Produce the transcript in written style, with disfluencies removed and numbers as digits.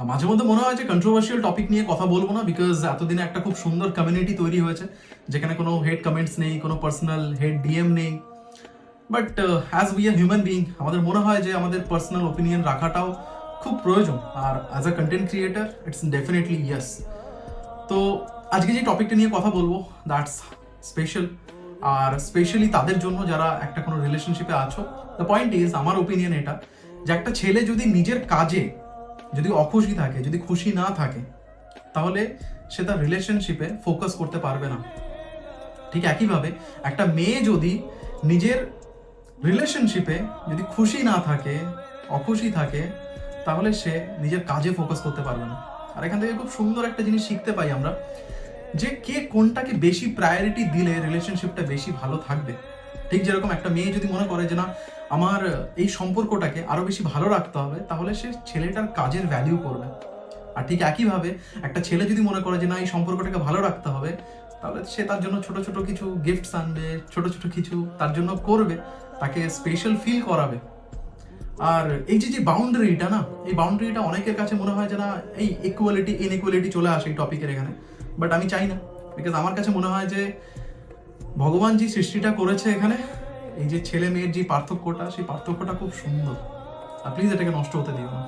মাঝে মধ্যে মনে হয় যে কন্ট্রোভার্সিয়াল টপিক নিয়ে কথা বলবো না, বিকজ এতদিনে একটা খুব সুন্দর কমিউনিটি তৈরি হয়েছে যেখানে কোনো হেড কমেন্টস নেই, কোনো পার্সোনাল হেড ডিএম নেই। But as we are human being, আমাদের মনে হয় যে আমাদের পার্সোনাল ওপিনিয়ন রাখাটাও খুব প্রয়োজন, আর as a content creator it's definitely yes. তো আজকে যে টপিকটা নিয়ে কথা বলবো দ্যাটস স্পেশাল, আর স্পেশালি তাদের জন্য যারা একটা কোনো রিলেশনশিপে আছো। দ্য পয়েন্ট ইজ, আমার ওপিনিয়ন এটা, যে একটা ছেলে যদি নিজের কাজে যদি অখুশি থাকে, যদি খুশি না থাকে, তাহলে সে তার রিলেশনশিপে ফোকাস করতে পারবে না। ঠিক একইভাবে একটা মেয়ে যদি নিজের রিলেশনশিপে যদি খুশি না থাকে, অখুশি থাকে, তাহলে সে নিজের কাজে ফোকাস করতে পারবে না। আর এখান থেকে খুব সুন্দর একটা জিনিস শিখতে পাই আমরা, যে কে কোনটাকে বেশি প্রায়োরিটি দিলে রিলেশনশিপটা বেশি ভালো থাকবে। ঠিক যেরকম একটা মেয়ে যদি মনে করে যে না, আমার এই সম্পর্কটাকে আরো বেশি ভালো রাখতে হবে, তাহলে সে ছেলেটার কাজের ভ্যালিউ করবে। আর ঠিক একইভাবে একটা ছেলে যদি মনে করে যে না, এই সম্পর্কটাকে ভালো রাখতে হবে, তাহলে সে তার জন্য ছোট ছোট কিছু গিফটস আনবে, ছোট ছোট কিছু তার জন্য করবে, তাকে স্পেশাল ফিল করাবে। আর এই যে বাউন্ডারিটা না, এই বাউন্ডারিটা অনেকের কাছে মনে হয় যে না, এই ইকুয়ালিটি ইনইকুয়ালিটি চলে আসে এই টপিকের এখানে। বাট আমি চাই না, বিকজ আমার কাছে মনে হয় যে ভগবান যে সৃষ্টিটা করেছে এখানে, এই যে ছেলে মেয়ের যে পার্থক্যটা, সেই পার্থক্যটা খুব সুন্দর। আর প্লিজ এটাকে নষ্ট হতে দিও না।